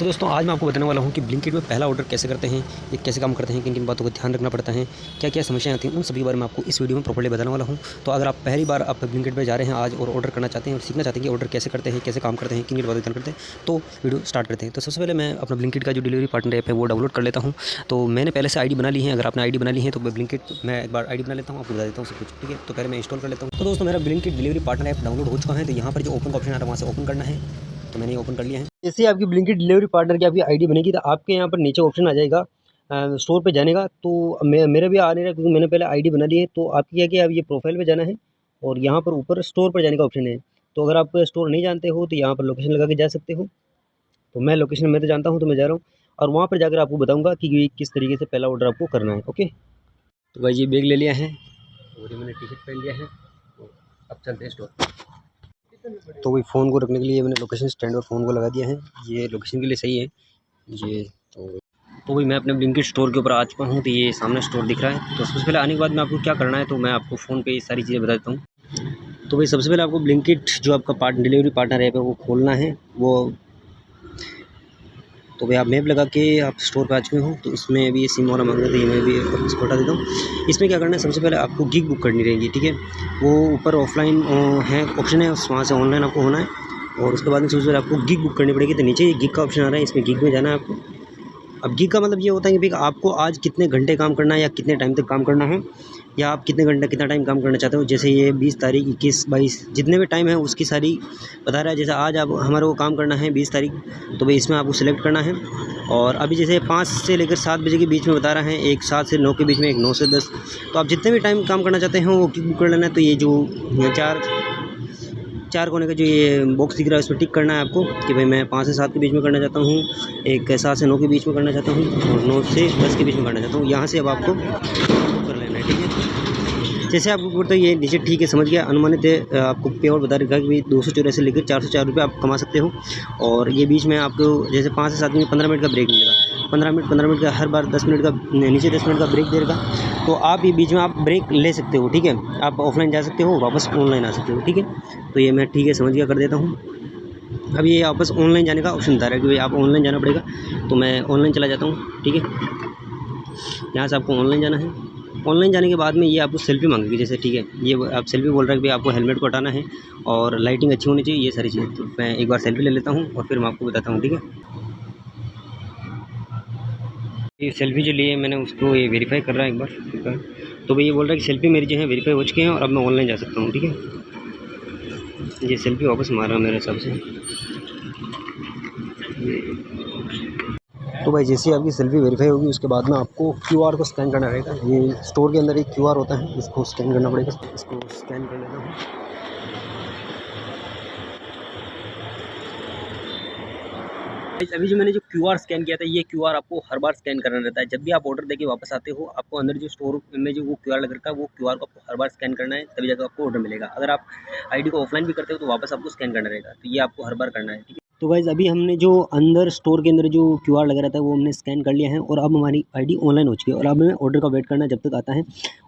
तो दोस्तों आज मैं आपको बताने वाला हूँ कि ब्लिंकिट में पहला ऑर्डर कैसे करते हैं, ये कैसे काम करते हैं, किन किन बातों का ध्यान रखना पड़ता है, क्या क्या समस्याएं आती हैं, उन सभी के बारे में आपको इस वीडियो में प्रॉपर्ली बताने वाला हूँ। तो अगर आप पहली बार आप ब्लिंकिट में जा रहे हैं आज और ऑर्डर करना चाहते हैं और सीखना चाहते हैं कि ऑर्डर कैसे करते हैं, कैसे काम करते हैं, किन किन बातों का ध्यान करते हैं, तो वीडियो स्टार्ट करते हैं। तो सबसे पहले मैं अपना ब्लिंकिट का जो डिलीवरी पार्टनर ऐप है वो डाउनलोड कर लेता हूँ। तो मैंने पहले से आईडी बना ली है। अगर आपने आईडी बना ली है तो ब्लिंकिट मैं एक बार आईडी बना लेता हूँ, आपको बता देता हूँ सब कुछ, ठीक है। तो पहले मैं इंस्टॉल कर लेता हूँ। तो दोस्तों मेरा Blinkit delivery partner app download हो चुका है। तो यहाँ पर जो ओपन का ऑप्शन आ रहा है वहाँ से ओपन करना है। तो मैंने ये ओपन कर लिया है। जैसे आपकी ब्लिंकिट डिलीवरी पार्टनर की आपकी आईडी बनेगी तो आपके यहाँ पर नीचे ऑप्शन आ जाएगा स्टोर पे जाने का। तो मेरे भी आ नहीं रहा क्योंकि मैंने पहले आईडी बना ली है। तो आपकी क्या कि आप ये प्रोफाइल पे जाना है और यहाँ पर ऊपर स्टोर पर जाने का ऑप्शन है। तो अगर आप स्टोर नहीं जानते हो तो यहाँ पर लोकेशन लगा के जा सकते हो। तो मैं लोकेशन मैं तो जानता हूँ तो मैं जा रहा हूँ और वहाँ पर जाकर आपको बताऊँगा कि किस तरीके से पहला ऑर्डर आपको करना है। ओके, तो भाई ये बैग ले लिया है और ये मैंने टी शर्ट पहन लिया है। अब चलते हैं स्टोर। तो वही फ़ोन को रखने के लिए मैंने लोकेशन स्टैंड पर फ़ोन को लगा दिया है। ये लोकेशन के लिए सही है ये। तो वही मैं अपने ब्लिंकिट स्टोर के ऊपर आ चुका हूँ। तो ये सामने स्टोर दिख रहा है। तो सबसे पहले आने के बाद में आपको क्या करना है तो मैं आपको फ़ोन पे ये सारी चीज़ें बता देता हूँ। तो भाई सबसे पहले आपको ब्लिंकिट जो आपका डिलीवरी पार्टनर ऐप है वो खोलना है। तो भाई आप मैप लगा के आप स्टोर पे आ चुके हो। तो इसमें अभी ये सिम वाला मांग रहे थे, ये मैं भी इसको हटा देता हूँ। इसमें क्या करना है, सबसे पहले आपको गिग बुक करनी रहेगी, ठीक है। वो ऊपर ऑफलाइन है ऑप्शन है, वहाँ से ऑनलाइन आपको होना है। और उसके बाद में सबसे पहले आपको गिग बुक करनी पड़ेगी। तो नीचे ये गिग का ऑप्शन आ रहा है, इसमें गिग में जाना है आपको। अब गिग का मतलब ये होता है कि भाई आपको आज कितने घंटे काम करना है या कितने टाइम तक काम करना है, या आप कितना टाइम काम करना चाहते हो। जैसे ये 20 तारीख 21 22 जितने भी टाइम है उसकी सारी बता रहा है। जैसे आज आप हमारे को काम करना है 20 तारीख, तो भाई इसमें आपको सेलेक्ट करना है। और अभी जैसे 5 से लेकर 7 बजे के बीच में बता रहा है, एक 7 से 9 के बीच में, एक 9 से 10। तो आप जितने भी टाइम काम करना चाहते हैं वो गिग बुक कर लेना है। तो ये जो चार कोने का जो ये बॉक्स दिख रहा है उस पर टिक करना है आपको कि भाई मैं 5 से 7 के बीच में करना चाहता हूँ, एक 7 से 9 के बीच में करना चाहता हूँ और 9 से 10 के बीच में करना चाहता हूँ। यहाँ से अब आपको कर लेना है, ठीक है। जैसे आपको तो ये नीचे ठीक है, समझ गया। अनुमानित है आपको पे और बता रखा है कि भाई 284 से लेकर 404 रुपये आप कमा सकते हो। और ये बीच में आपको जैसे 5 से 7 में 15 मिनट का ब्रेक मिलेगा। 15 मिनट का हर बार 10 मिनट का नीचे 10 मिनट का ब्रेक देगा। तो आप ये बीच में आप ब्रेक ले सकते हो, ठीक है। आप ऑफलाइन जा सकते हो, वापस ऑनलाइन आ सकते हो, ठीक है। तो ये मैं ठीक है समझ गया कर देता हूँ। अब ये वापस ऑनलाइन जाने का ऑप्शन बता रहा है कि भाई आप ऑनलाइन जाना पड़ेगा। तो मैं ऑनलाइन चला जाता हूँ, ठीक है। यहाँ से आपको ऑनलाइन जाना है। ऑनलाइन जाने के बाद में ये आपको सेल्फी मांगेगी, जैसे ठीक है ये आप सेल्फी बोल रहा है कि भाई आपको हेलमेट को हटाना है और लाइटिंग अच्छी होनी चाहिए, ये सारी चीज़ें। तो मैं एक बार सेल्फी ले लेता हूँ और फिर मैं आपको बताता हूँ, ठीक है। ये सेल्फी जो लिए मैंने उसको ये वेरीफाई कर रहा है एक बार। तो भाई ये बोल रहा है कि सेल्फी मेरी जो है वेरीफाई हो चुके हैं और अब मैं ऑनलाइन जा सकता हूँ, ठीक है। ये सेल्फी वापस मारा मेरे हिसाब से। तो भाई जैसे आपकी सेल्फी वेरीफाई होगी उसके बाद में आपको क्यूआर को स्कैन करना रहेगा। ये स्टोर के अंदर एक क्यूआर होता है, इसको स्कैन करना पड़ेगा। इसको स्कैन कर लेना है। अभी जो मैंने जो क्यूआर स्कैन किया था, ये क्यूआर आपको हर बार स्कैन करना रहता है। जब भी आप ऑर्डर देके वापस आते हो, आपको अंदर जो स्टोर में जो वो क्यूआर लग रखा है, वो क्यूआर को आपको हर बार स्कैन करना है, तभी जाकर आपको ऑर्डर मिलेगा। अगर आप आईडी को ऑफलाइन भी करते हो तो वापस आपको स्कैन करना रहेगा। तो ये आपको हर बार करना है, ठीक है। तो गाइज़ अभी हमने जो अंदर स्टोर के अंदर जो क्यूआर लगा रहता है वो हमने स्कैन कर लिया है और अब हमारी आईडी ऑनलाइन हो चुकी है। और अब हमें ऑर्डर का वेट करना है जब तक आता है।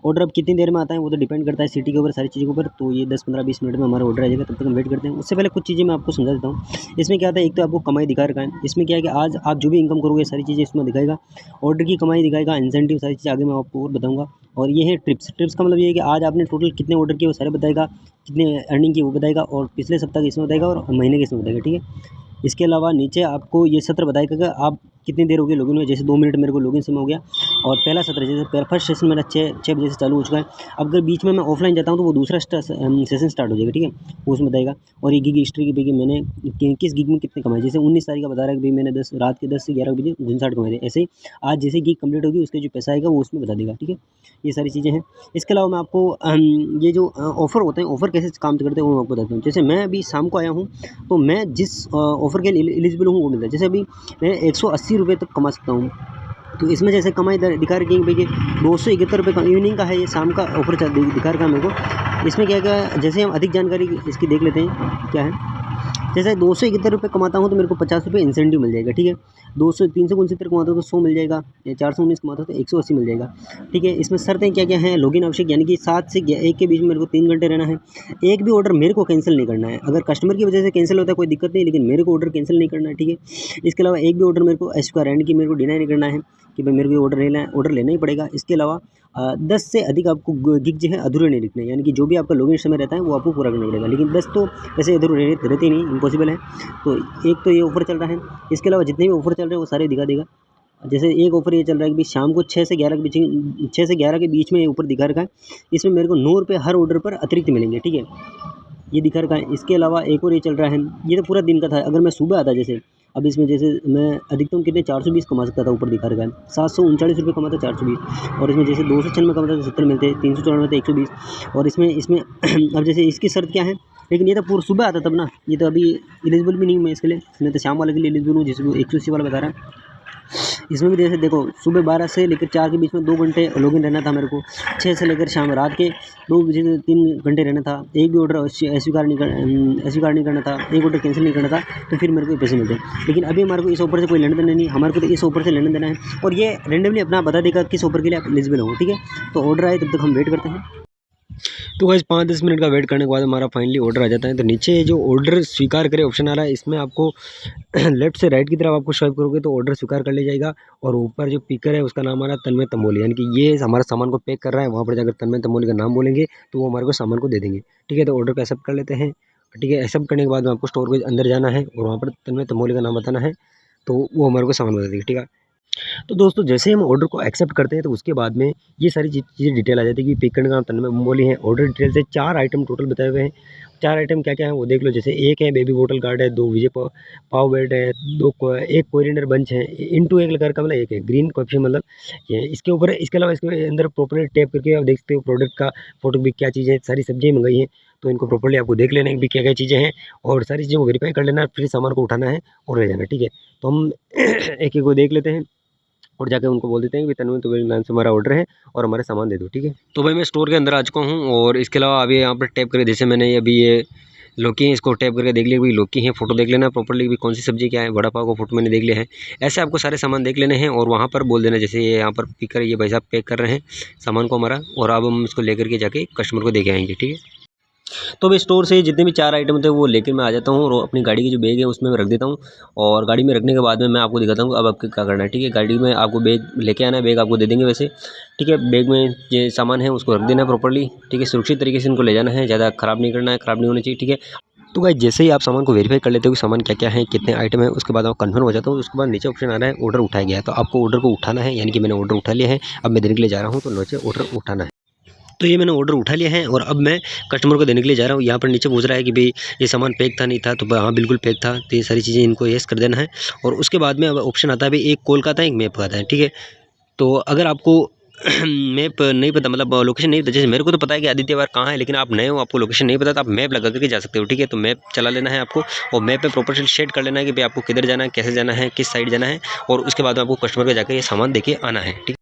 ऑर्डर अब कितनी देर में आता है वो तो डिपेंड करता है सिटी के ऊपर, सारी चीज़ों के ऊपर। तो ये 10 15 20 मिनट में हमारा ऑर्डर आ जाएगा, तब तक हम वेट करते हैं। उससे पहले कुछ चीज़ें मैं आपको समझा देता हूँ। इसमें क्या आता है, एक तो आपको कमाई दिखा रखा है। इसमें क्या है कि आज आप जो भी इनकम करोगे सारी चीज़ें इसमें दिखाएगा। ऑर्डर की कमाई दिखाएगा, इंसेंटिव, सारी चीज़ें आगे मैं आपको और बताऊँगा। और ये है ट्रिप्स का मतलब ये है कि आज आपने टोटल कितने ऑर्डर किए वो सारे बताएगा, कितने अर्निंग की वो बताएगा, और पिछले सप्ताह के इसमें बताएगा और महीने के इसमें बताएगा, ठीक है। इसके अलावा नीचे आपको ये सत्र बताएगा कि आप कितनी देर हो गई लॉगिन हुए। जैसे 2 मिनट मेरे को लॉगिन समय हो गया और पहला सत्र जैसे फर्स्ट सेशन मेरा 6 बजे से चालू हो चुका है। अब अगर बीच में मैं ऑफलाइन जाता हूँ तो वो दूसरा सेशन स्टार्ट हो जाएगा, ठीक है। वो उसमें बताएगा। और ये गिग हिस्ट्री की भाई मैंने किस गिग में कितने कमाए। जैसे 19 तारीख का बता रहा है कि भाई मैंने रात के 10 से 11 बजे 59 कमाए थे। ऐसे ही आज जैसे गिग कंप्लीट होगी उसके जो पैसा आएगा वो उसमें बता देगा, ठीक है। ये सारी चीज़ें हैं। इसके अलावा मैं आपको ये जो ऑफ़र होते हैं, ऑफ़र कैसे काम करते हैं वो मैं आपको बताता हूँ। जैसे मैं अभी शाम को आया हूँ तो मैं जिस ऑफ़र के लिए एलिजिबल हूँ वो मिलता है। जैसे अभी मैं 180 रुपये तक कमा सकता हूँ। तो इसमें जैसे कमाई दिखा रही है कि 271 रुपये का इवनिंग का है, ये शाम का ऑफ़र दिखा रखा है मेरे को। इसमें क्या क्या जैसे हम अधिक जानकारी इसकी देख लेते हैं क्या है। जैसे 271 कमाता हूँ तो मेरे को 50 रुपये इंसेंटिव मिल जाएगा, ठीक है। 369 कमाता हूँ तो 100 मिल जाएगा, या 419 कमाता हूँ तो 180 मिल जाएगा, ठीक है। इसमें शर्तें क्या-क्या हैं, लॉगिन आवश्यक, यानी कि 7 से 1 के बीच में मेरे को 3 घंटे रहना है। एक भी ऑर्डर मेरे को कैंसिल नहीं करना है। अगर कस्टमर की वजह से कैंसिल होता है कोई दिक्कत नहीं, लेकिन मेरे को ऑर्डर कैंसिल नहीं करना है, ठीक है। इसके अलावा एक भी ऑर्डर मेरे को अस्वीकार, यानी कि मेरे को डिनाई नहीं करना है कि भाई मेरे को ऑर्डर लेना ही पड़ेगा। इसके अलावा 10 से अधिक आपको गिग जो है अधूरे नहीं लिखने, यानी कि जो भी आपका लॉगिन समय रहता है वो आपको पूरा करना पड़ेगा, लेकिन 10 तो वैसे अधूरे रहते ही नहीं, इम्पॉसिबल है। तो एक तो ये ऑफ़र चल रहा है। इसके अलावा जितने भी ऑफ़र चल रहे हैं वो सारे दिखा देगा। जैसे एक ऑफ़र ये चल रहा है कि भाई शाम को 6 से 11 के बीच में ये ऊपर दिखा रखा है। इसमें मेरे को ₹9 हर ऑर्डर पर अतिरिक्त मिलेंगे, ठीक है। ये दिखा रखा है। इसके अलावा एक और ये चल रहा है, ये तो पूरा दिन का था। अगर मैं सुबह आता, जैसे अब इसमें जैसे मैं अधिकतम कितने 420 कमा सकता था, ऊपर दिखा रखा है। ₹739 कमाता 420, और इसमें जैसे 296 कमाता तो 70 मिलते, 394 तो 120। और इसमें अब जैसे इसकी शर्त क्या है, लेकिन ये तो पूरा सुबह आता तब ना, ये तो अभी एलिजिबल भी नहीं हूँ मैं इसके लिए। मैं तो शाम वाले के लिए एलिजिबल हूँ, जिसको 180 वाला बता रहा है। इसमें भी जैसे देखो, सुबह 12 से लेकर 4 के बीच में 2 घंटे लॉगिन रहना था मेरे को। 6 से लेकर शाम रात के 2 बजे से 3 घंटे रहना था। एक भी ऑर्डर अस्वीकार नहीं करना था, एक ऑर्डर कैंसिल नहीं करना था, तो फिर मेरे को ये पैसे मिलते। लेकिन अभी हमारे को इस ऑफर से कोई लेना देना नहीं, हमारे को तो इस ऑफर से लेना देना है, और ये रेंडमली अपना बता देगा किस ऑफर के लिए आप एलिजिबल हो, ठीक है। तो ऑर्डर आए तब तक हम वेट करते हैं। तो गाइस 5-10 मिनट का वेट करने के बाद हमारा फाइनली ऑर्डर आ जाता है। तो नीचे जो ऑर्डर स्वीकार करें ऑप्शन आ रहा है, इसमें आपको लेफ्ट से राइट की तरफ आपको स्वाइप करोगे तो ऑर्डर स्वीकार कर लिया जाएगा। और ऊपर जो पिकर है उसका नाम आ रहा है तन्मय तंबोली, यानी कि ये हमारा सामान को पैक कर रहा है। वहाँ पर जाकर तन्मय तंबोली का नाम बोलेंगे तो वो हमारे को सामान को दे देंगे, ठीक है। तो ऑर्डर को एक्सेप्ट कर लेते हैं, ठीक है। एक्सेप्ट करने के बाद में आपको स्टोर के अंदर जाना है और वहाँ पर तन्मय तंबोली का नाम बताना है, तो वो हमारे को सामान बता देंगे, ठीक है। तो दोस्तों जैसे ही हम ऑर्डर को एक्सेप्ट करते हैं तो उसके बाद में ये सारी चीज़ें डिटेल आ जाती है कि पिक करने का नाम तन्मय तंबोली है। ऑर्डर डिटेल से 4 आइटम टोटल बताए हुए हैं। 4 आइटम क्या-क्या हैं वो देख लो। जैसे एक है बेबी बोतल कार्ड है, 2 विजय पाव ब्रेड है, 1 कोरिएंडर बंच है, इनटू 1 लगा रखा, मतलब एक है ग्रीन कॉफ़ी, मतलब ये इसके ऊपर। इसके अलावा इसके अंदर प्रॉपर्ली टैप करके आप देख सकते हो प्रोडक्ट का फोटो भी, क्या चीज़ें, सारी सब्जियाँ मंगाई हैं। तो इनको प्रॉपर्ली आपको देख लेना है कि क्या-क्या चीज़ें हैं, और सारी चीज़ों को वेरीफाई कर लेना है, फिर सामान को उठाना है और ले जाना है, ठीक है। तो हम एक-एक को देख लेते हैं और जाके उनको बोल देते हैं कि तन्मय तंबोली नाम से हमारा ऑर्डर है और हमारे सामान दे दो, ठीक है। तो भाई मैं स्टोर के अंदर आ चुका हूँ, और इसके अलावा अभी यहाँ पर टैप करके, जैसे मैंने अभी ये लौकी है, इसको टैप करके देख लिया भाई लौकी है, फोटो देख लेना प्रॉपर्ली भी कौन सी सब्जी क्या है। वड़ा पाव का फोटो मैंने देख लिया है। ऐसे आपको सारे सामान देख लेने हैं और वहाँ पर बोल देना, जैसे ये यहाँ पर पिक कर, ये भाई साहब पैक कर रहे हैं सामान को हमारा, और अब हम इसको लेकर के जाके कस्टमर को दे के आएंगे, ठीक है। तो मैं स्टोर से जितने भी 4 आइटम थे वो लेकर मैं आ जाता हूँ, और अपनी गाड़ी की जो बैग है उसमें मैं रख देता हूँ। और गाड़ी में रखने के बाद में मैं आपको दिखाता हूँ अब आपको क्या करना है, ठीक है। गाड़ी में आपको बैग लेके आना है, बैग आपको दे देंगे वैसे, ठीक है। बैग में ये सामान है उसको रख देना है प्रॉपर्ली, ठीक है। सुरक्षित तरीके से इनको ले जाना है, ज़्यादा ख़राब नहीं करना है, ख़राब नहीं होनी चाहिए, ठीक है। तो गाइस जैसे ही आप सामान को वेरीफाई कर लेते हो कि सामान क्या-क्या है, कितने आइटम है, उसके बाद आप कन्फर्म हो जाता हूँ। उसके बाद नीचे ऑप्शन आ रहा है ऑर्डर उठाया गया है, तो आपको ऑर्डर को उठाना है, यानी कि मैंने ऑर्डर उठा लिया है। अब मैं देने के लिए जा रहा हूँ, तो नीचे ऑर्डर उठाना है। तो ये मैंने ऑर्डर उठा लिया है और अब मैं कस्टमर को देने के लिए जा रहा हूँ। यहाँ पर नीचे पूछ रहा है कि भाई ये सामान पैक था नहीं था, तो हाँ बिल्कुल पैक था। तो ये सारी चीज़ें इनको येस कर देना है, और उसके बाद में अब ऑप्शन आता है भाई एक कॉल का आता है, एक मैप का आता है, ठीक है। तो अगर आपको मैप नहीं पता, मतलब लोकेशन नहीं पता, जैसे मेरे को तो पता है कि आदित्यवार कहाँ है, लेकिन आप नए हो, आपको लोकेशन नहीं पता, तो आप मैप लगा करके जा सकते हो, ठीक है। तो मैप चला लेना है आपको, और मैप में प्रॉपर से सेट कर लेना है कि भाई आपको किधर जाना है, कैसे जाना है, किस साइड जाना है, और उसके बाद में आपको कस्टमर को जाकर ये सामान देके आना है, ठीक है।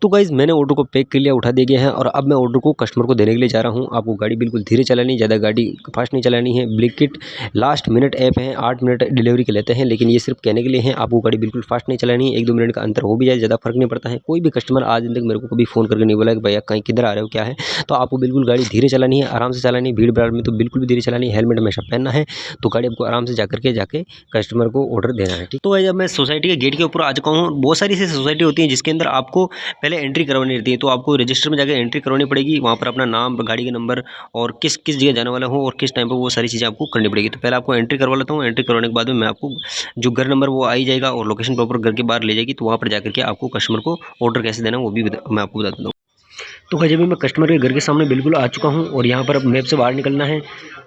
तो गाइज़ मैंने ऑर्डर को पैक कर लिया, उठा दिया गया है, और अब मैं ऑर्डर को कस्टमर को देने के लिए जा रहा हूँ। आपको गाड़ी बिल्कुल धीरे चलानी है, ज़्यादा गाड़ी फास्ट नहीं चलानी है। ब्लिंकिट लास्ट मिनट ऐप है, 8 मिनट डिलीवरी के लेते हैं, लेकिन ये सिर्फ कहने के लिए है। आपको गाड़ी बिल्कुल फास्ट नहीं चलानी है, 1-2 मिनट का अंतर हो भी जाए ज़्यादा फ़र्क नहीं पड़ता है। कोई भी कस्टमर आज दिन तक मेरे को कभी फ़ोन करके नहीं बोला कि भैया कहीं किधर आ रहे हो, क्या है। तो आपको बिल्कुल गाड़ी धीरे चलानी है, आराम से चलानी है, भीड़-भाड़ में तो बिल्कुल भी धीरे चलानी है, हेलमेट हमेशा पहनना है। तो गाड़ी आपको आराम से जाके कस्टमर को ऑर्डर देना है, ठीक। तो गाइज़ अब मैं सोसाइटी के गेट के ऊपर आ चुका हूँ। बहुत सारी ऐसी सोसाइटी होती है जिसके अंदर आपको पहले एंट्री करवानी रहती है, तो आपको रजिस्टर में जाकर एंट्री करवानी पड़ेगी। वहाँ पर अपना नाम, गाड़ी का नंबर, और किस किस जगह जाने वाला हो और किस टाइम पर, वो सारी चीज़ें आपको करनी पड़ेगी। तो पहले आपको एंट्री करवा लेता हूँ। एंट्री करवाने के बाद में मैं आपको जो घर नंबर वो आ ही जाएगा, और लोकेशन प्रॉपर घर के बाहर ले जाएगी। तो वहाँ पर जाकर के आपको कस्टमर को ऑर्डर कैसे देना है वो भी मैं आपको बता देता हूँ। तो गाइस अभी मैं कस्टमर के घर के सामने बिल्कुल आ चुका हूँ, और यहाँ पर अब मैप से बाहर निकलना है।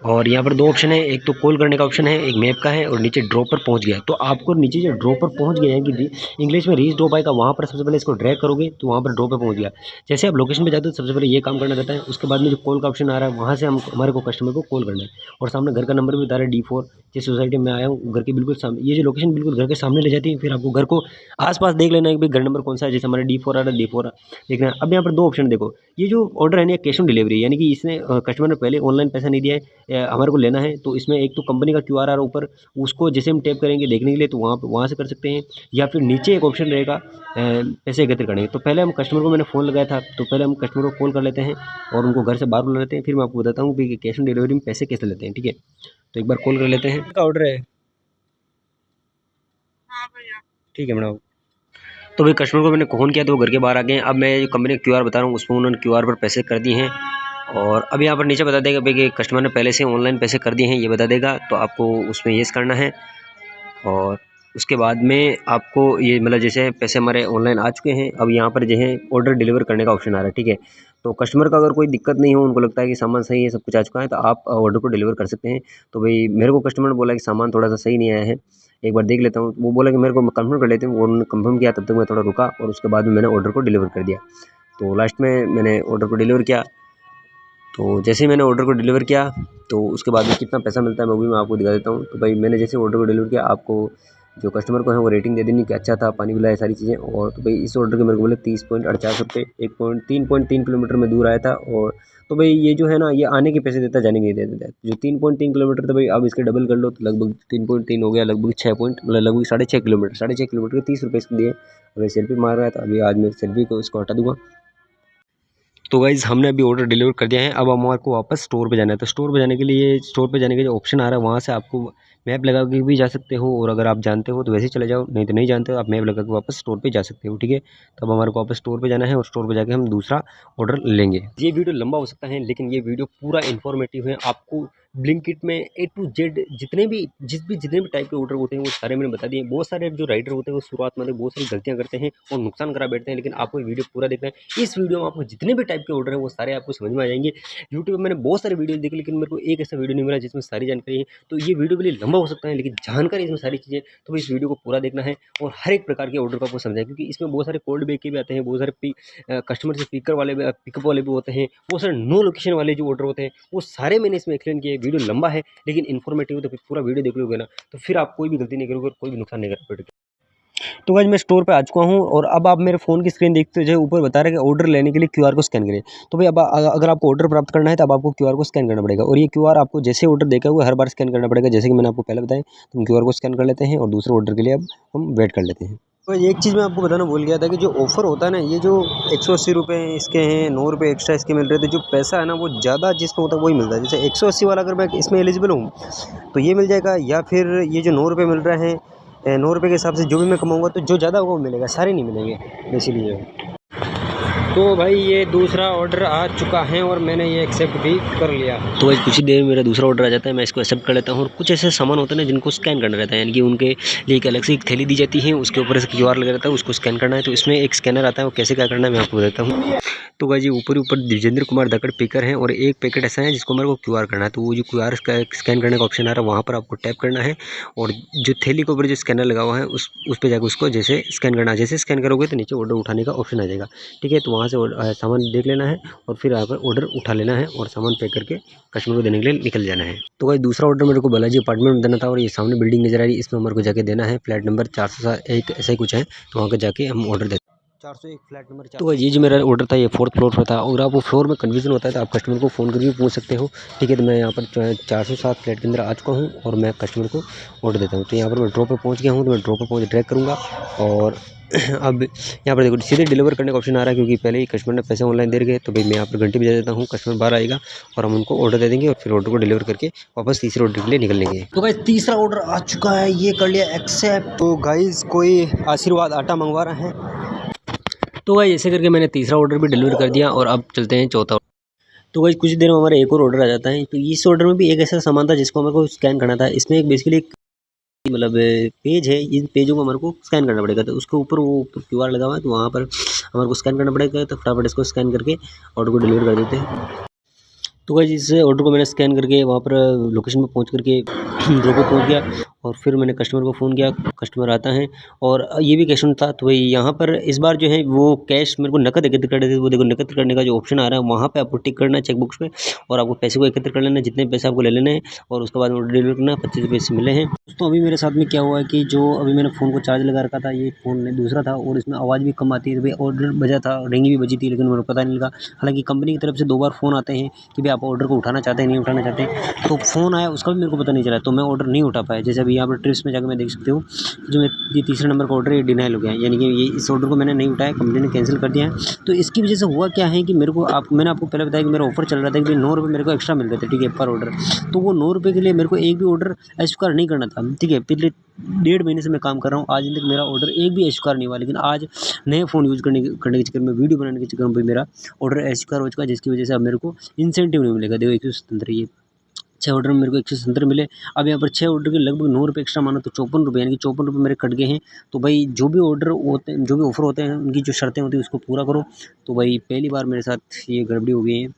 और यहाँ पर 2 ऑप्शन है, एक तो कॉल करने का ऑप्शन है, एक मैप का है, और नीचे ड्रॉप पर पहुँच गया। तो आपको नीचे जो ड्रॉप पर पहुँच गया है कि इंग्लिश में रीच ड्रॉप आएगा, वहाँ पर सबसे पहले इसको ड्रैग करोगे तो वहाँ पर ड्रॉप पर पहुँच गया। जैसे आप लोकेशन पे जाते हो सबसे पहले ये काम करना रहता है। उसके बाद में जो कॉल का ऑप्शन आ रहा है, वहाँ से हमारे को कस्टमर को कॉल करना है, और सामने घर का नंबर भी बता रहा है D4। जिस सोसाइटी में आया हूँ घर के बिल्कुल सामने, ये जो लोकेशन बिल्कुल घर के सामने ले जाती है। फिर आपको घर को आस-पास देख लेना है कि भाई घर नंबर कौन सा है। जैसे हमारा D4 आ रहा है, D4 देखना है। अब यहाँ पर 2 ऑप्शन देखो, ये जो ऑर्डर है ना कैश ऑन डिलीवरी, यानी कि इसने कस्टमर ने पहले ऑनलाइन पैसा नहीं दिया है, हमारे को लेना है, तो इसमें एक तो कंपनी का QR आ रहा है ऊपर, उसको जैसे हम टैप करेंगे देखने के लिए तो वहाँ से कर सकते हैं, या फिर नीचे एक ऑप्शन रहेगा पैसे एकत्र करने। तो पहले हम कस्टमर को मैंने फ़ोन लगाया था, तो पहले हम कस्टमर को कॉल कर लेते हैं और उनको घर से बाहर बुला लेते हैं, फिर मैं आपको बताता हूँ कि कैश ऑन डिलीवरी में पैसे कैसे लेते हैं, ठीक है। तो एक बार कॉल कर लेते हैं। का ऑर्डर है, ठीक है मैडम। तो भाई कस्टमर को मैंने फ़ोन किया तो वो घर के बाहर आ गए हैं। अब मैं जो कंपनी का QR बता रहा हूँ उसमें उन्होंने QR पर पैसे कर दिए हैं, और अब यहाँ पर नीचे बता देगा भाई कि कस्टमर ने पहले से ऑनलाइन पैसे कर दिए हैं, ये बता देगा। तो आपको उसमें येस करना है, और उसके बाद में आपको ये मतलब जैसे पैसे हमारे ऑनलाइन आ चुके हैं, अब यहाँ पर जो है ऑर्डर डिलीवर करने का ऑप्शन आ रहा है, ठीक है। तो कस्टमर का अगर कोई दिक्कत नहीं हो, उनको लगता है कि सामान सही है, सब कुछ आ चुका है, तो आप ऑर्डर को डिलीवर कर सकते हैं। तो भाई मेरे को कस्टमर ने बोला कि सामान थोड़ा सा सही नहीं आया है, एक बार देख लेता हूँ। वो बोला कि मेरे को कंफर्म कर लेते हैं, उन्होंने कंफर्म किया, तब तक मैं थोड़ा रुका और उसके बाद में मैंने ऑर्डर को डिलीवर कर दिया। तो लास्ट में मैंने ऑर्डर को डिलीवर किया। तो जैसे ही मैंने ऑर्डर को डिलीवर किया तो उसके बाद में कितना पैसा मिलता है वो भी मैं आपको दिखा देता हूँ। तो भाई मैंने जैसे ऑर्डर को डिलीवर किया, आपको जो कस्टमर को है वो रेटिंग दे देनी कि अच्छा था, पानी पिलाया, सारी चीज़ें। और तो भाई इस ऑर्डर के मेरे को बोले 30.48 रुपये, 3.3 किलोमीटर में दूर आया था। और तो भाई ये जो है ना, ये आने के पैसे देता, जाने के नहीं देता है। जो 3.3 किलोमीटर था भाई, अब इसके डबल कर लो तो लगभग 3.3 हो गया, लगभग 6 पॉइंट, मतलब लगभग 6.5 किलोमीटर, 6.5 किलोमीटर के 30 रुपये इसके दिए। अभी सेल्फी मार रहा था, अभी आज मैं सेल्फी को इसको हटा दूंगा। तो गाइज़ हमने अभी ऑर्डर डिलीवर कर दिया है, अब हमारे को वापस स्टोर पे जाना है। तो स्टोर पे जाने के लिए, स्टोर पे जाने के जो ऑप्शन आ रहा है वहाँ से आपको मैप लगा के भी जा सकते हो, और अगर आप जानते हो तो वैसे ही चले जाओ, नहीं तो नहीं जानते हो आप मैप लगा के वापस स्टोर पे जा सकते हो, ठीक है। तो अब हमारे को वापस स्टोर पे जाना है और स्टोर पे जाके हम दूसरा ऑर्डर लेंगे। ये वीडियो लंबा हो सकता है, लेकिन ये वीडियो पूरा इन्फॉर्मेटिव है। आपको ब्लिंकिट में A to Z जितने भी टाइप के ऑर्डर होते हैं वो सारे मैंने बता दिए। बहुत सारे जो राइडर होते हैं वो शुरुआत में बहुत सारी गलतियाँ करते हैं और नुकसान करा बैठते हैं, लेकिन आपको वीडियो पूरा देखना है। इस वीडियो में आपको जितने भी टाइप के ऑर्डर हैं वो सारे आपको समझ में आ जाएंगे। यूट्यूब पे मैंने बहुत सारे वीडियो देखे, लेकिन मेरे को एक ऐसा वीडियो नहीं मिला जिसमें सारी जानकारी है। तो ये वीडियो के लिए लंबा हो सकता है, लेकिन जानकारी इसमें सारी चीज़ें, तो इस वीडियो को पूरा देखना है और हर एक प्रकार के ऑर्डर को आपको समझना है, क्योंकि इसमें बहुत सारे कोल्ड बैग के भी आते हैं, बहुत सारे कस्टमर से पिकअप वाले भी होते हैं, बहुत सारे नो लोकेशन वाले जो ऑर्डर होते हैं वो सारे मैंने इसमें एक्सप्लेन किए। वीडियो लंबा है लेकिन इन्फॉर्मेटिव है, तो फिर पूरा वीडियो देख लोगे ना, तो फिर आप कोई भी गलती नहीं करोगे और कोई भी नुकसान नहीं कर पाओगे। तो गाइस मैं स्टोर पे आ चुका हूँ, और अब आप मेरे फ़ोन की स्क्रीन देखते हो, जो ऊपर बता रहा है कि ऑर्डर लेने के लिए QR को स्कैन करें। तो भाई अब अगर आपको ऑर्डर प्राप्त करना है तो अब आपको QR को स्कैन करना पड़ेगा, और ये QR आपको जैसे ऑर्डर देखा हुआ हर बार स्कैन करना पड़ेगा, जैसे कि मैंने आपको पहले बताया। तो हम QR को स्कैन कर लेते हैं और दूसरे ऑर्डर के लिए अब हम वेट कर लेते हैं। तो एक चीज़ मैं आपको बताना भूल गया था कि जो ऑफ़र होता है ना, ये जो 180 रुपये इसके हैं, 9 रुपये एक्स्ट्रा इसके मिल रहे थे, जो पैसा है ना वो ज़्यादा जिसमें होता है वही मिलता है। जैसे 180 वाला अगर मैं इसमें एलिजिबल हूँ तो ये मिल जाएगा, या फिर ये जो 9 रुपये मिल रहा है, 9 रुपये के हिसाब से जो भी मैं कमाऊँगा तो जो ज़्यादा होगा वो मिलेगा, सारे नहीं मिलेंगे, इसीलिए। तो भाई ये दूसरा ऑर्डर आ चुका है और मैंने ये एक्सेप्ट भी कर लिया। तो भाई कुछ ही देर में मेरा दूसरा ऑर्डर आ जाता है, मैं इसको एक्सेप्ट कर लेता हूँ। और कुछ ऐसे सामान होते हैं ना जिनको स्कैन करना रहता है, यानी कि उनके लिए एक अलग से एक थैली दी जाती है, उसके ऊपर से QR लगा रहता है, उसको स्कैन करना है। तो इसमें एक स्कैनर आता है, वो कैसे क्या करना है मैं आपको बताता हूँ। तो भाई जी ऊपर द्विजेंद्र कुमार दकड़ पिकर है, और एक पैकेट ऐसा है जिसको मेरे को QR करना है। तो वो जो QR स्कैन करने का ऑप्शन आ रहा है वहाँ पर आपको टैप करना है, और जो थैली के ऊपर जो स्कैनर लगा हुआ है उस पर जाकर उसको जैसे स्कैन करना है। जैसे स्कैन करोगे तो नीचे ऑर्डर उठाने का ऑप्शन आ जाएगा, ठीक है। तो वहाँ से सामान देख लेना है और फिर यहाँ पर ऑर्डर उठा लेना है और सामान पैक करके कस्टमर को देने के लिए निकल जाना है। तो भाई दूसरा ऑर्डर मेरे को बालाजी अपार्टमेंट में देना था, और ये सामने बिल्डिंग नजर आ रही है, इसमें हमारे को जाके देना है। फ्लैट नंबर 401 ऐसा ही कुछ है, तो वहाँ पर जाके हम ऑर्डर देते हैं। 401 फ्लैट नंबर 4। तो ये जो मेरा ऑर्डर था ये 4th फ्लोर पर था। अगर आपको फ्लोर में कन्फ्यूजन होता है तो आप कस्टमर को फ़ोन करके भी पूछ सकते हो, ठीक है। तो मैं यहाँ पर 407 फ्लैट के अंदर आ चुका हूँ और मैं कस्टमर को ऑर्डर देता हूँ। तो यहाँ पर मैं ड्रॉप पे पहुँच गया हूँ, तो मैं ड्रॉप पे पहुँच ट्रैक करूँगा, और अब यहाँ पर देखो सीधे डिलीवर करने का ऑप्शन आ रहा है, क्योंकि पहले ही कस्टमर ने पैसे ऑनलाइन दे रखे। तो भाई मैं यहाँ पर घंटे बजा देता हूँ, कस्टमर बाहर आएगा और हम उनको ऑर्डर दे देंगे, और फिर ऑर्डर को डिलीवर करके वापस तीसरे ऑर्डर के लिए निकल लेंगे। तो गाइस तीसरा ऑर्डर आ चुका है, ये कर लिया एक्सेप्ट। तो गाइस कोई आशीर्वाद आटा मंगवा रहा है। तो गाइस ऐसे करके मैंने तीसरा ऑर्डर भी डिलीवर कर दिया, और अब चलते हैं चौथा। तो गाइस कुछ देर में हमारा एक और ऑर्डर आ जाता है। तो इस ऑर्डर में भी एक ऐसा सामान था जिसको हमें को स्कैन करना था। इसमें एक बेसिकली एक मतलब पेज है, इन पेजों को हमारे को स्कैन करना पड़ेगा। तो उसके ऊपर वो QR लगा हुआ है, तो वहाँ पर हमारे को स्कैन करना पड़ेगा। तो फटाफट इसको स्कैन करके ऑर्डर को डिलीवर कर देते हैं। तो गाइस इस ऑर्डर को मैंने स्कैन करके वहाँ पर लोकेशन पर पहुँच करके ड्रॉप पर पहुँच गया, और फिर मैंने कस्टमर को फ़ोन किया, कस्टमर आता है और ये भी कैश ऑन था। तो भाई यहाँ पर इस बार जो है वो कैश मेरे को नकद एकत्र करने थे, वो देखो नकद करने का जो ऑप्शन आ रहा है वहाँ पे आपको टिक करना है चेकबॉक्स पे और आपको पैसे को एकत्र कर लेना है, जितने पैसे आपको ले लेने हैं और उसके बाद ऑर्डर डिलीवर करना है। 25 रुपये से मिले हैं। दोस्तों अभी मेरे साथ में क्या हुआ है कि जो अभी मैंने फ़ोन को चार्ज लगा रखा था, ये फ़ोन दूसरा था और इसमें आवाज़ भी कम आती है। तो भाई ऑर्डर बजा था, रिंग भी बजी थी, लेकिन मेरे को पता नहीं लगा। हालाँकि कंपनी की तरफ से 2 बार फ़ोन आते हैं कि भाई आप ऑर्डर को उठाना चाहते हैं, नहीं उठाना चाहते। तो फ़ोन आया उसका भी मेरे को पता नहीं चला, तो मैं ऑर्डर नहीं उठा पाया। जैसे अभी यहाँ पर ट्रिप्स में जाकर मैं देख सकते हो, जो ये तीसरे नंबर का ऑर्डर ये डिनायल हो गया है, यानी कि ये इस ऑर्डर को मैंने नहीं उठाया, कंपनी ने कैंसिल कर दिया है। तो इसकी वजह से हुआ क्या है कि मेरे को मैंने आपको पहले बताया कि मेरा ऑफर चल रहा था कि भाई 9 रुपये मेरे को एक्स्ट्रा मिल रहे थे, ठीक है, पर ऑर्डर। तो वो 9 रुपये के लिए मेरे को एक भी ऑर्डर अस्वीकार नहीं करना था, ठीक है। पिछले 1.5 महीने से मैं काम कर रहा हूँ, आज तक मेरा ऑर्डर एक भी अस्वीकार नहीं हुआ। लेकिन आज नए फ़ोन यूज़ करने के चक्कर में, वीडियो बनाने के चक्कर में मेरा ऑर्डर अस्वीकार हो चुका है, जिसकी वजह से अब मेरे को इंसेंटिव नहीं मिलेगा। देखो 117 ये 6 ऑर्डर में मेरे को 170 मिले। अब यहाँ पर 6 ऑर्डर के लगभग 9 रुपये एक्स्ट्रा मानो तो 54 रुपये, यानी कि 54 रुपये मेरे कट गए हैं। तो भाई जो भी ऑर्डर होते हैं, जो भी ऑफ़र होते हैं, उनकी जो शर्तें होती हैं उसको पूरा करो। तो भाई पहली बार मेरे साथ ये गड़बड़ी हो गई है।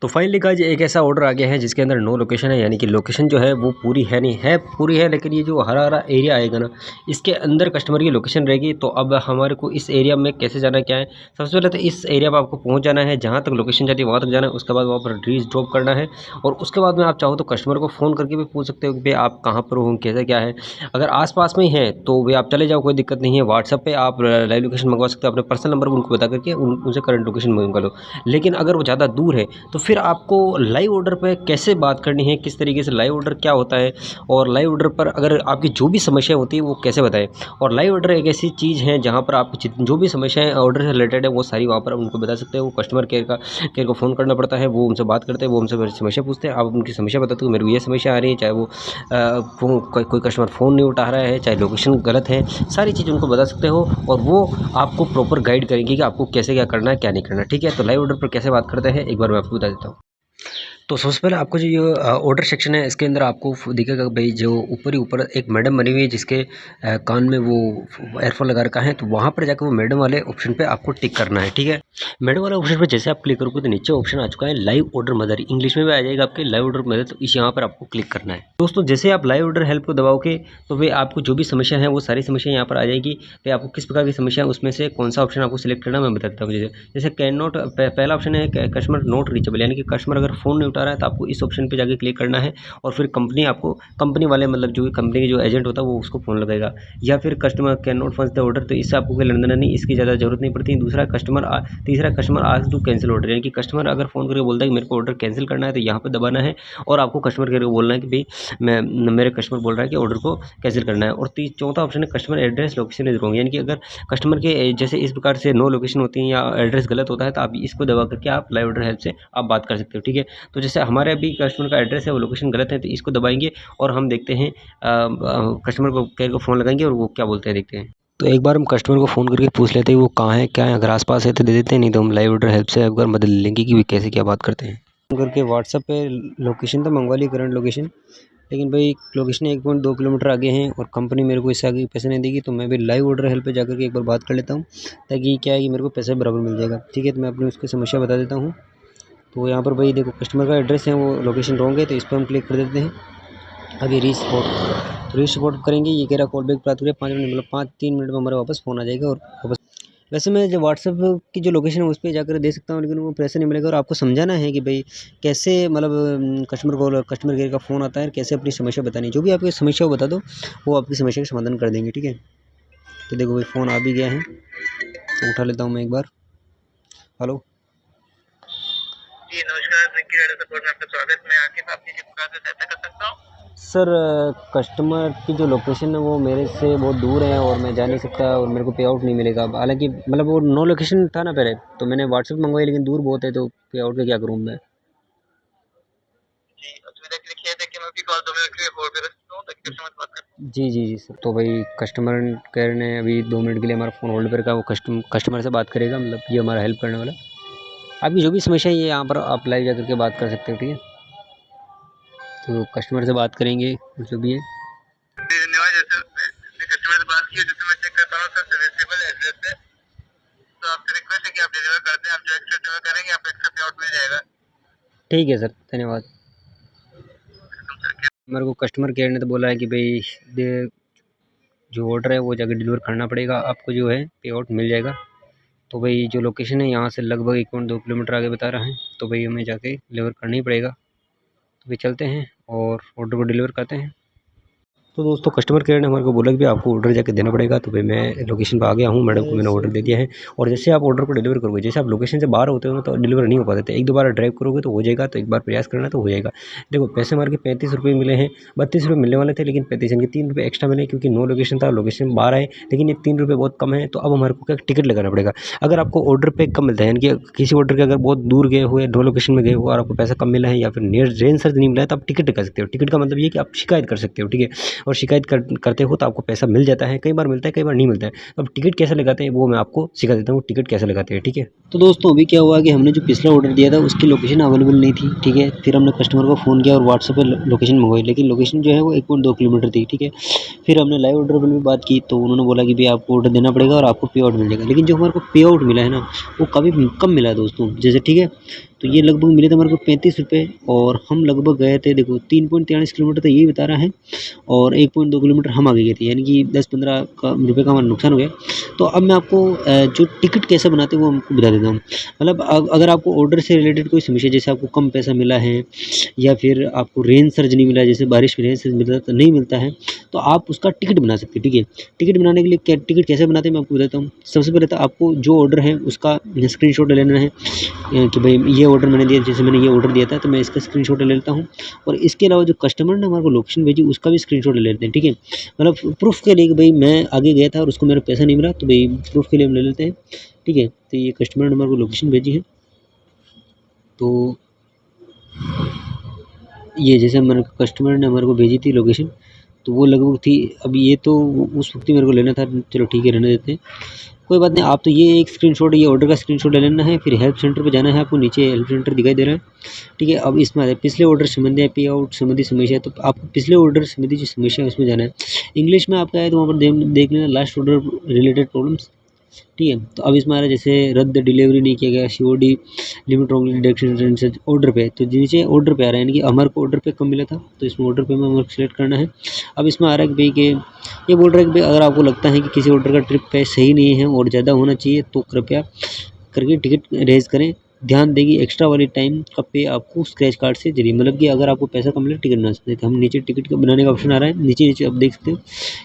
तो फाइनली गाइस एक ऐसा ऑर्डर आ गया है जिसके अंदर नो लोकेशन है, यानी कि लोकेशन जो है वो पूरी है नहीं है, पूरी है, लेकिन ये जो हरा हरा एरिया आएगा ना, इसके अंदर कस्टमर की लोकेशन रहेगी। तो अब हमारे को इस एरिया में कैसे जाना है, क्या है, सबसे पहले तो इस एरिया पर आपको पहुंच जाना है, जहां तक लोकेशन जाती है वहां तक जाना है। उसके बाद वहाँ पर रीच ड्रॉप करना है और उसके बाद में आप चाहो तो कस्टमर को फ़ोन करके भी पूछ सकते हो कि भाई आप कहाँ पर हो, कैसे क्या है। अगर आस-पास में ही है तो भाई आप चले जाओ, कोई दिक्कत नहीं है। व्हाट्सएप पे आप लाइव लोकेशन मंगवा सकते हो, अपने पर्सनल नंबर उनको बता करके उनसे करंट लोकेशन मंगवा लो। लेकिन अगर वो ज़्यादा दूर है तो फिर आपको लाइव ऑर्डर पे कैसे बात करनी है, किस तरीके से लाइव ऑर्डर क्या होता है, और लाइव ऑर्डर पर अगर आपकी जो भी समस्या होती है वो कैसे बताएं। और लाइव ऑर्डर एक ऐसी चीज़ है जहाँ पर आप जो भी समस्याएं ऑर्डर से रिलेटेड है वो सारी वहाँ पर उनको बता सकते हो। वो कस्टमर केयर को फ़ोन करना पड़ता है, वो उनसे बात करते हैं, वो उनसे समस्या पूछते हैं, आप उनकी समस्या बताते हो मेरे को ये समस्या आ रही है, चाहे वो कोई कस्टमर फ़ोन नहीं उठा रहा है, चाहे लोकेशन गलत है, सारी चीज़ उनको बता सकते हो और वो आपको प्रॉपर गाइड करेंगे कि आपको कैसे क्या करना है, क्या नहीं करना, ठीक है। तो लाइव ऑर्डर पर कैसे बात करते हैं एक बार मैं आपको बता देता हूँ। तो सबसे पहले आपको जो ये ऑर्डर सेक्शन है इसके अंदर आपको दिखेगा भाई, जो ऊपर ही ऊपर एक मैडम बनी हुई है जिसके कान में वो एयरफोन लगा रखा है। तो वहाँ पर जाकर वो मैडम वाले ऑप्शन पे आपको टिक करना है, ठीक है। मैडम वाले ऑप्शन पे जैसे आप क्लिक करोगे तो नीचे ऑप्शन आ चुका है लाइव ऑर्डर मदर, इंग्लिश में भी आ जाएगा आपके लाइव ऑर्डर मदर। तो इस यहाँ पर आपको क्लिक करना है। दोस्तों जैसे आप लाइव ऑर्डर हेल्प को दबाओगे तो भाई आपको जो भी समस्या है वो सारी समस्या यहाँ पर आ जाएगी। भाई आपको किस प्रकार की समस्या है उसमें से कौन सा ऑप्शन आपको सिलेक्ट करना मैं बताता हूँ। जैसे कैन नॉट, पहला ऑप्शन है कस्टमर नॉट रीचेबल, यानी कि कस्टमर अगर फ़ोन नहीं उठा रहा है तो आपको इस ऑप्शन पे जाके क्लिक करना है और फिर कंपनी वाले मतलब जो कंपनी के जो एजेंट होता है वो उसको फ़ोन लगाएगा। या फिर कस्टमर कैन नॉट फंस द ऑर्डर, तो इससे आपको कोई लेना देना नहीं, इसकी ज़्यादा ज़रूरत नहीं पड़ती। तीसरा कस्टमर आज टू कैंसिल ऑर्डर, यानी कि कस्टमर अगर फ़ोन करके बोलता है कि मेरे को ऑर्डर कैंसिल करना है तो यहाँ पर दबाना है और आपको कस्टमर केयर को बोलना है कि भाई मेरे कस्टमर बोल रहा है कि ऑर्डर को कैंसिल करना है। और चौथा ऑप्शन है customer address location is wrong, यानी कि अगर कस्टमर के जैसे इस प्रकार से नो लोकेशन होती है या एड्रेस गलत होता है तो आप इसको दबा करके आप लाइव ऑर्डर हेल्प से आप बात कर सकते हो, ठीक है। तो जैसे हमारे अभी कस्टमर का एड्रेस है वो लोकेशन गलत है तो इसको दबाएंगे और हम देखते हैं कस्टमर को केयर को फ़ोन लगाएंगे और वो क्या बोलते हैं देखते हैं। तो एक बार हम कस्टमर को फ़ोन करके पूछ लेते हैं वो कहाँ है क्या है, अगर आसपास है तो दे देते हैं, नहीं तो हम लाइव ऑर्डर हेल्प से एक बार मदद लेंगे कि कैसे क्या बात करते हैं। फ़ोन करके व्हाट्सएप पे लोकेशन तो मंगवा ली, करंट लोकेशन, लेकिन भाई लोकेशन 1.2 किलोमीटर आगे हैं और कंपनी मेरे को इससे आगे पैसे नहीं देगी। तो मैं भी लाइव ऑर्डर हेल्प पे जाकर के एक बार बात कर लेता हूँ, ताकि क्या है कि मेरे को पैसा बराबर मिल जाएगा, ठीक है। तो मैं अपनी उसकी समस्या बता देता हूँ। तो यहाँ पर भाई देखो कस्टमर का एड्रेस है वो लोकेशन रॉन्ग है, तो इस पर हम क्लिक कर देते हैं। अभी रीसपोर्ट करेंगे, ये कह रहा कॉल बैक प्राप्त करें 5 मिनट, मतलब 5-3 मिनट में हमारे वापस फ़ोन आ जाएगा और वापस। वैसे मैं जो व्हाट्सएप की जो लोकेशन है उस पे जाकर दे सकता हूँ, लेकिन वो पैसे नहीं मिलेगा। और आपको समझाना है कि भाई कैसे मतलब कस्टमर केयर का फ़ोन आता है, कैसे अपनी समस्या बतानी है। जो भी आपकी समस्या हो बता दो, वो आपकी समस्या का समाधान कर देंगे, ठीक है। तो देखो भाई फ़ोन आ भी गया है, तो उठा लेता हूँ मैं एक बार। हेलो जी नमस्कार, ब्लिंकिट रेडियो सपोर्ट में आपका स्वागत। मैं आपके साथ किसी प्रकार से सहायता कर सकता हूँ? सर, कस्टमर की जो लोकेशन है वो मेरे से बहुत दूर है और मैं जा नहीं सकता और मेरे को पे आउट नहीं मिलेगा। हालांकि मतलब वो नो लोकेशन था ना पहले, तो मैंने व्हाट्सएप मंगवाई, लेकिन दूर बहुत है तो पे आउट का क्या करूँ मैं। जी, असुविधा के लिए खेद है कि मैं आपकी कॉल 2 मिनट के लिए होल्ड पे रख सकता हूँ ताकि कस्टमर से बात कर। जी जी जी सर। तो भाई कस्टमर केयर ने अभी 2 मिनट के लिए हमारा फ़ोन होल्ड पर रखा, वो कस्टमर से बात करेगा, मतलब ये हमारा हेल्प करने वाला। आपकी जो भी समस्या है ये यहाँ पर आप लाइव जा करके बात कर सकते हो, ठीक है। तो कस्टमर से बात करेंगे जो भी है। धन्यवाद। जैसे मैंने कस्टमर से बात की है, जैसे मैं चेक करता हूँ सर सर्विसेबल एड्रेस है, तो आपसे रिक्वेस्ट है कि आप डिलीवर कर दें। आप जो एक्स्ट्रा डिलीवर करेंगे आपको एक्स्ट्रा पे आउट मिल जाएगा। ठीक है सर, धन्यवाद। Welcome sir. हमारे को कस्टमर केयर ने तो बोला है कि भाई दे जो ऑर्डर है वो जाके डिलीवर करना पड़ेगा, आपको जो है पे आउट मिल जाएगा। तो भाई जो लोकेशन है यहाँ से लगभग 1.2 किलोमीटर आगे बता रहा है, तो भाई हमें जाके डिलीवर करना ही पड़ेगा। तो भाई चलते हैं और ऑर्डर को डिलीवर करते हैं। तो दोस्तों कस्टमर केयर ने हमारे को बोला कि भाई आपको ऑर्डर जाके देना पड़ेगा। तो भाई मैं लोकेशन पर आ गया हूँ, मैडम को मैंने ऑर्डर दे दिया है। और जैसे आप ऑर्डर को डिलीवर करोगे, जैसे आप लोकेशन से बाहर होते हो ना तो डिलीवर नहीं हो पाते थे, एक दो बार ड्राइव करोगे तो हो जाएगा, तो एक बार प्रयास करना तो हो जाएगा। देखो पैसे मार के 35 रुपये मिले हैं, 32 रुपये मिलने वाले थे, लेकिन 35 इनके 3 रुपये एक्स्ट्रा मिले क्योंकि नो लोकेशन था, लोकेशन बाहर आए, लेकिन ये 3 रुपये बहुत कम है। तो अब हमारे को क्या टिकट लगाना पड़ेगा। अगर आपको ऑर्डर पे कम मिलता है, यानी कि किसी ऑर्डर के अगर बहुत दूर गए हुए, नो लोकेशन में गए हो और आपको पैसा कम मिला है या फिर नियर रेंज सर्च नहीं मिला है, तो आप टिकट कर सकते हो। टिकट का मतलब ये कि आप शिकायत कर सकते हो, ठीक है। और शिकायत करते हो तो आपको पैसा मिल जाता है, कई बार मिलता है कई बार नहीं मिलता है। अब टिकट कैसे लगाते हैं वो मैं आपको सिखा देता हूँ, टिकट कैसे लगाते हैं, ठीक है। तो दोस्तों अभी क्या हुआ कि हमने जो पिछला ऑर्डर दिया था उसकी लोकेशन अवेलेबल नहीं थी, ठीक है। फिर हमने कस्टमर को फ़ोन किया और व्हाट्सएप पे लोकेशन मंगवाई, लेकिन लोकेशन जो है वो 1.2 किलोमीटर थी, ठीक है। फिर हमने लाइव ऑर्डर पर भी बात की तो उन्होंने बोला कि भई आपको ऑर्डर देना पड़ेगा और आपको पे आउट मिल जाएगा। लेकिन जो हमारे को पे आउट मिला है ना वो काफ़ी कम मिला है दोस्तों, जैसे ठीक है। तो ये लगभग मिले थे हमारे को 35 रुपये और हम लगभग गए थे, देखो 3.43 किलोमीटर तो यही बता रहा है और 1.2 किलोमीटर हम आगे गए थे, यानी कि 10-15 रुपये का हमारा नुकसान हो गया। तो अब मैं आपको जो टिकट कैसे बनाते हैं वो हमको बता देता हूँ। मतलब अगर आपको ऑर्डर से रिलेटेड कोई समस्या, जैसे आपको कम पैसा मिला है या फिर आपको रेंज सर्च नहीं मिला है, जैसे बारिश में रेंज सर्च मिलता तो नहीं मिलता है, तो आप उसका टिकट बना सकते हैं, ठीक है। टिकट बनाने के लिए क्या टिकट कैसे बनाते हैं मैं आपको बताता हूँ। सबसे पहले तो आपको जो ऑर्डर है उसका स्क्रीनशॉट ले लेना है कि भाई ये ऑर्डर मैंने दिया, जैसे मैंने ये ऑर्डर दिया था तो मैं इसका स्क्रीनशॉट ले लेता हूँ। और इसके अलावा जो कस्टमर ने हमारे को लोकेशन भेजी उसका भी स्क्रीनशॉट ले लेते हैं, ठीक है। मतलब प्रूफ के लिए कि भाई मैं आगे गया था और उसको मेरा पैसा नहीं मिला, तो भाई प्रूफ के लिए हम ले लेते हैं, ठीक है। तो ये कस्टमर ने हमारे को लोकेशन भेजी है, तो ये जैसे हमारे कस्टमर ने हमारे को भेजी थी लोकेशन, तो वो लगभग थी, अब ये तो उस वक्त ही मेरे को लेना था, चलो ठीक है रहने देते हैं, कोई बात नहीं। आप तो ये एक स्क्रीनशॉट, ये ऑर्डर का स्क्रीनशॉट ले लेना है, फिर हेल्प सेंटर पे जाना है आपको, नीचे हेल्प सेंटर दिखाई दे रहा है, ठीक है। अब इसमें आता है पिछले ऑर्डर संबंधी पे आउट संबंधी समस्या है, तो आपको पिछले ऑर्डर संबंधी जो समस्या है उसमें जाना है। इंग्लिश में आपका है तो वहाँ पर देख लेना लास्ट ऑर्डर रिलेटेड प्रॉब्लम्स, ठीक है। तो अब इसमें आ रहा है जैसे रद्द डिलीवरी नहीं किया गया, COD limit wrongly deduction order पे, तो नीचे ऑर्डर पे आ रहा है, यानी कि हमारे को ऑर्डर पे कम मिला था तो इसमें ऑर्डर पे में हमारे को सिलेक्ट करना है। अब इसमें आ रहा है कि भाई के ये बोल रहा है कि भाई अगर आपको लगता है कि किसी ऑर्डर का ट्रिप पे सही नहीं है और ज़्यादा होना चाहिए तो कृपया करके टिकट रेज करें, ध्यान देगी एक्स्ट्रा वाली टाइम का पे आपको स्क्रैच कार्ड से जरिए, मतलब कि अगर आपको पैसा कम मिले टिकट बना सकते हैं। तो हम नीचे टिकट का बनाने का ऑप्शन आ रहा है, नीचे नीचे आप देख सकते हो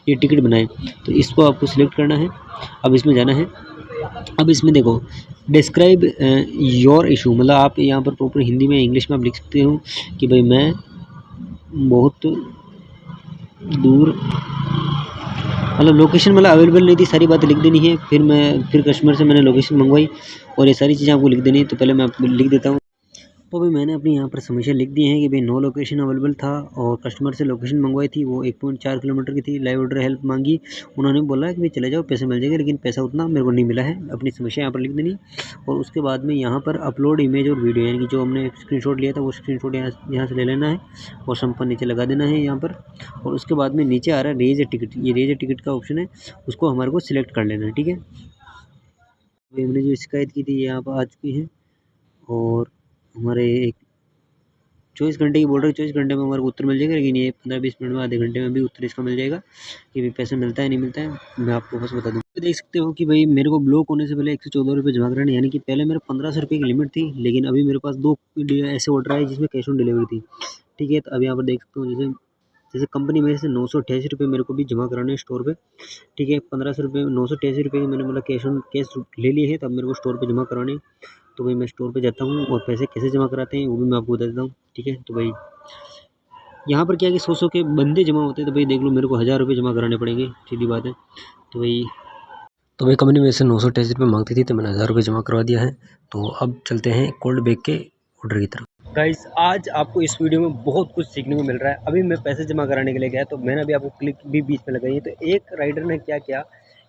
ये टिकट बनाएं, तो इसको आपको सिलेक्ट करना है। अब इसमें जाना है, अब इसमें देखो डिस्क्राइब योर इशू, मतलब आप यहाँ पर प्रॉपर हिंदी में इंग्लिश में आप लिख सकते हो कि भाई मैं बहुत दूर, मतलब लोकेशन मतलब अवेलेबल नहीं थी, सारी बातें लिख देनी है। फिर कस्टमर से मैंने लोकेशन मंगवाई और ये सारी चीज़ें आपको लिख देनी है। तो पहले मैं आपको लिख देता हूँ। तो भाई मैंने अपनी यहाँ पर समस्या लिख दी है कि भाई नो लोकेशन अवेलेबल था और कस्टमर से लोकेशन मंगवाई थी, वो 1.4 किलोमीटर की थी, लाइव ऑर्डर हेल्प मांगी, उन्होंने बोला कि भाई चले जाओ पैसे मिल जाएंगे, लेकिन पैसा उतना मेरे को नहीं मिला है। अपनी समस्या यहाँ पर लिख देनी और उसके बाद में यहाँ पर अपलोड इमेज और वीडियो, यानी कि जो हमने स्क्रीनशॉट लिया था वो स्क्रीनशॉट यहाँ से ले लेना है और संपर्क नीचे लगा देना है यहाँ पर। और उसके बाद में नीचे आ रहा है रेज ए टिकट, ये रेज ए टिकट का ऑप्शन है, उसको हमारे को सिलेक्ट कर लेना है, ठीक है। हमने जो शिकायत की थी ये यहाँ पर आ चुकी है और हमारे एक 24 घंटे की बोल रहे हैं, 24 घंटे में हमारे को उत्तर मिल जाएगा, लेकिन ये 15-20 मिनट में आधे घंटे में भी उत्तर इसका मिल जाएगा कि भाई पैसा मिलता है नहीं मिलता है। मैं आपको बस बता दूँ, तो देख सकते हो कि भाई मेरे को ब्लॉक होने से पहले 114 रुपये जमा कराने, यानी कि पहले मेरे 1500 रुपये की लिमिट थी, लेकिन अभी मेरे पास 2 ऐसे ऑर्डर आए जिसमें कैश ऑन डिलीवरी थी, ठीक है। तो अब यहाँ पर देख सकते हो जैसे जैसे कंपनी मेरे से 988 रुपये मेरे को भी जमा कराने हैं स्टोर पे, ठीक है। 1500 रुपये 988 रुपये की मैंने मतलब कैश ले लिए है, तब मेरे को स्टोर पे जमा कराने हैं। तो भाई मैं स्टोर पे जाता हूँ और पैसे कैसे जमा कराते हैं वो भी मैं आपको बता देता हूँ, ठीक है। तो भाई यहाँ पर क्या है कि 100 के बंदे जमा होते हैं, तो भाई देख लो मेरे को 1000 रुपये जमा कराने पड़ेंगे, सीधी बात है। तो भाई कंपनी मेरे से 988 रुपये मांगती थी, तो मैंने 1000 रुपये जमा करवा दिया है। तो अब चलते हैं कोल्ड बैग के ऑर्डर की तरफ। गाइस आज आपको इस वीडियो में बहुत कुछ सीखने को मिल रहा है। अभी मैं पैसे जमा कराने के लिए गया, तो मैंने अभी आपको क्लिक भी बीच में लगाई है। तो एक राइडर ने क्या किया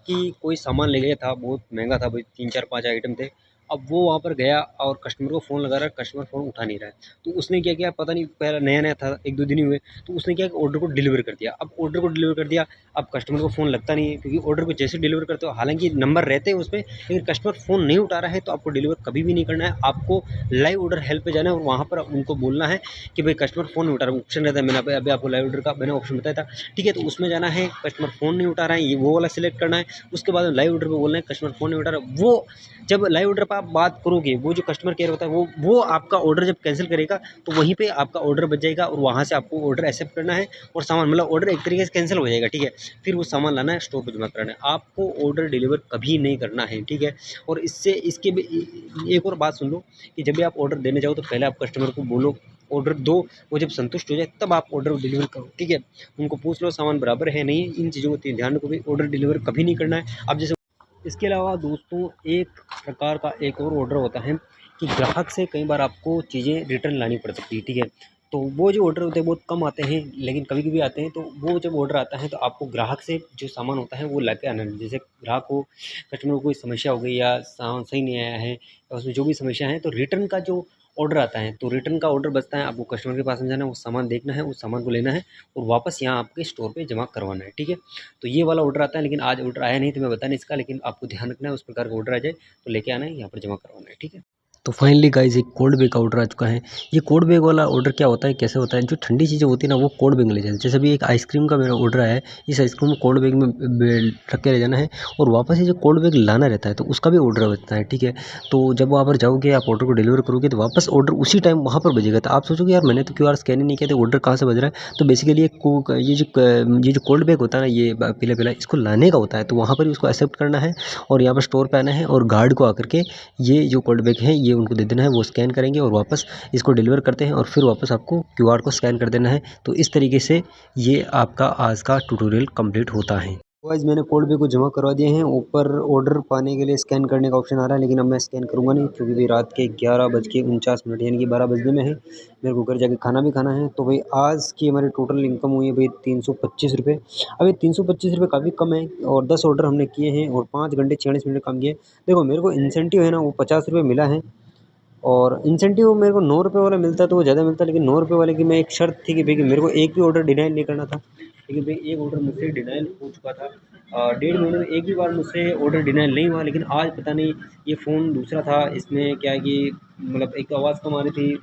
कि कोई सामान ले गया था, बहुत महंगा था भाई, 3-4-5 आइटम थे, अब वो वहाँ पर गया और कस्टमर को फ़ोन लगा रहा है, कस्टमर फ़ोन उठा नहीं रहा है। तो उसने क्या किया पता नहीं, पहला नया-नया था, 1-2 दिन ही हुए, तो उसने क्या ऑर्डर को डिलीवर कर दिया। अब ऑर्डर को डिलीवर कर दिया, अब कस्टमर को फ़ोन लगता नहीं है क्योंकि ऑर्डर को जैसे डिलीवर करते हो, हालाँकि नंबर रहते हैं उसमें, लेकिन कस्टमर फ़ोन नहीं उठा रहा है तो आपको डिलीवर कभी भी नहीं करना है। आपको लाइव ऑर्डर हेल्प पे जाना है और वहाँ पर उनको बोलना है कि भाई कस्टमर फ़ोन नहीं उठा रहा है। ऑप्शन रहता है, मैंने अभी आपको लाइव ऑर्डर का मैंने ऑप्शन बताया था, ठीक है? तो उसमें जाना है, कस्टमर फ़ोन नहीं उठा रहा है, ये वो वाला सिलेक्ट करना है। उसके बाद लाइव ऑर्डर पे बोलना है कस्टमर फ़ोन नहीं उठा रहा है। वो जब लाइव ऑर्डर पे आप बात करोगे, वो जो कस्टमर केयर होता है वो आपका ऑर्डर जब कैंसिल करेगा तो वहीं पे आपका ऑर्डर बच जाएगा और वहाँ से आपको ऑर्डर एक्सेप्ट करना है और सामान मतलब ऑर्डर एक तरीके से कैंसिल हो जाएगा, ठीक है? फिर वो सामान लाना है, स्टोर पे जमा कराना है। आपको ऑर्डर डिलीवर कभी नहीं करना है, ठीक है? और इससे इसके भी एक और बात सुन लो कि जब भी आप ऑर्डर देने जाओ तो पहले आप कस्टमर को बोलो ऑर्डर दो, वो जब संतुष्ट हो जाए तब आप ऑर्डर डिलीवर करो, ठीक है? उनको पूछ लो सामान बराबर है नहीं है, इन चीज़ों को ध्यान रखो भाई, ऑर्डर डिलीवर कभी नहीं करना है। अब जैसे इसके अलावा दोस्तों एक प्रकार का एक और ऑर्डर होता है कि ग्राहक से कई बार आपको चीज़ें रिटर्न लानी पड़ सकती है, ठीक है? तो वो जो ऑर्डर होते हैं बहुत कम आते हैं लेकिन कभी-कभी आते हैं, तो वो जब ऑर्डर आता है तो आपको ग्राहक से जो सामान होता है वो लाके आना है। जैसे ग्राहक को कस्टमर को कोई समस्या हो गई या सामान सही नहीं आया है या उसमें जो भी समस्या है तो रिटर्न का जो ऑर्डर आता है, तो रिटर्न का ऑर्डर बचता है, आपको कस्टमर के पास में जाना है, वो सामान देखना है, उस सामान को लेना है और वापस यहाँ आपके स्टोर पे जमा करवाना है, ठीक है? तो ये वाला ऑर्डर आता है, लेकिन आज ऑर्डर आया नहीं तो मैं बता नहीं इसका, लेकिन आपको ध्यान रखना है उस प्रकार का ऑर्डर आ जाए तो लेके आना है, यहाँ पर जमा करवाना है, ठीक है? तो फाइनली गाइस एक कोल्ड बैग का ऑर्डर आ चुका है। ये कोल्ड बैग वाला ऑर्डर क्या होता है, कैसे होता है? जो ठंडी चीज़ें होती है ना वो कोल्ड बैग में ले जाते हैं। जैसे अभी एक आइसक्रीम का मेरा ऑर्डर आया है, इस आइसक्रीम को कोल्ड बैग में रख के ले जाना है और वापस ये जो कोल्ड बैग लाना रहता है तो उसका भी ऑर्डर बचता है, ठीक है? तो जब वहाँ पर जाओगे आप ऑर्डर को डिलीवर करोगे तो वापस ऑर्डर उसी टाइम वहाँ पर बजेगा। तो आप सोचोगे यार मैंने तो क्यूआर स्कैन ही नहीं किया, तो ऑर्डर कहाँ से बज रहा है? तो बेसिकली ये जो कोल्ड बैग होता है ना, ये पीला-पीला, इसको लाने का होता है, तो वहाँ पर ही उसको एक्सेप्ट करना है और यहाँ पर स्टोर पे आना है और गार्ड को आकर के ये जो कोल्ड बैग है ये उनको दे देना है, वो स्कैन करेंगे और वापस इसको डिलीवर करते हैं और फिर वापस आपको क्यूआर को स्कैन कर देना है। तो इस तरीके से ये आपका आज का ट्यूटोरियल कंप्लीट होता है। गाइस मैंने कोड बैग को जमा करवा दिए हैं, ऊपर ऑर्डर पाने के लिए स्कैन करने का ऑप्शन आ रहा है, लेकिन अब मैं स्कैन करूँगा नहीं क्योंकि भाई रात के 11:49 यानी कि 12 बजने में है। मेरे को घर जाके खाना भी खाना है, तो भाई आज की हमारी टोटल इनकम हुई है भाई 325 रुपये। अब ये 325 रुपये काफ़ी कम है और 10 ऑर्डर हमने किए हैं और 5 घंटे 46 मिनट काम किए। देखो मेरे को इंसेंटिव है ना वो 50 रुपये मिला है और इंसेंटिव मेरे को 9 रुपये वाला मिलता तो वो ज़्यादा मिलता, लेकिन 9 रुपये वाले की मैं एक शर्त थी कि भाई कि मेरे को एक भी ऑर्डर डिनाई नहीं करना था, लेकिन भाई एक ऑर्डर मुझसे डिनाई हो चुका था। 1.5 महीने में एक भी बार मुझसे ऑर्डर डिनाई नहीं हुआ, लेकिन आज पता नहीं ये फ़ोन दूसरा था, इसमें क्या है कि मतलब एक तो आवाज़ कम आ रही थी,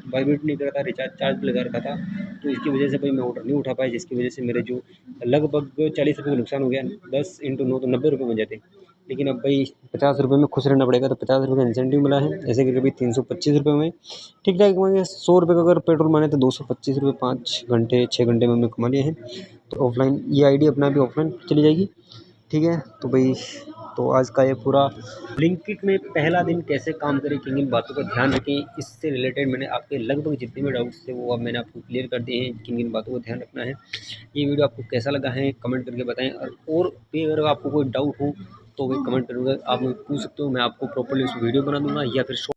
वाइब्रेट नहीं कर रहा था, रिचार्ज चार्ज भी लगा रखा था, तो इसकी वजह से भाई मैं ऑर्डर नहीं उठा पाया, जिसकी वजह से मेरे जो लगभग 40 रुपये का नुकसान हो गया। 10 × 9 तो 90 रुपये बन जाते। लेकिन अब भाई 50 रुपये में खुश रहना पड़ेगा, तो 50 रुपये का इंसेंटिव मिला है, ऐसे करके भाई 325 रुपये में ठीक-ठाक होंगे। 100 रुपये का अगर पेट्रोल माने तो 225 रुपये 5 घंटे 6 घंटे में हमने कमा लिए हैं। तो ऑफ़लाइन ये आईडी अपना भी ऑफ़लाइन चली जाएगी, ठीक है? तो भाई तो आज का ये पूरा ब्लिंकिट में पहला दिन कैसे काम करे, किन किन बातों का ध्यान रखें, इससे रिलेटेड मैंने आपके लगभग जितने भी डाउट्स थे वो अब मैंने आपको क्लियर कर दिए हैं, किन किन बातों का ध्यान रखना है। ये वीडियो आपको कैसा लगा है कमेंट करके बताएं, और भी अगर आपको कोई डाउट हो तो भी कमेंट करूँगा, आप मुझे पूछ सकते हो, मैं आपको प्रॉपर्ली उस वीडियो बना दूंगा या फिर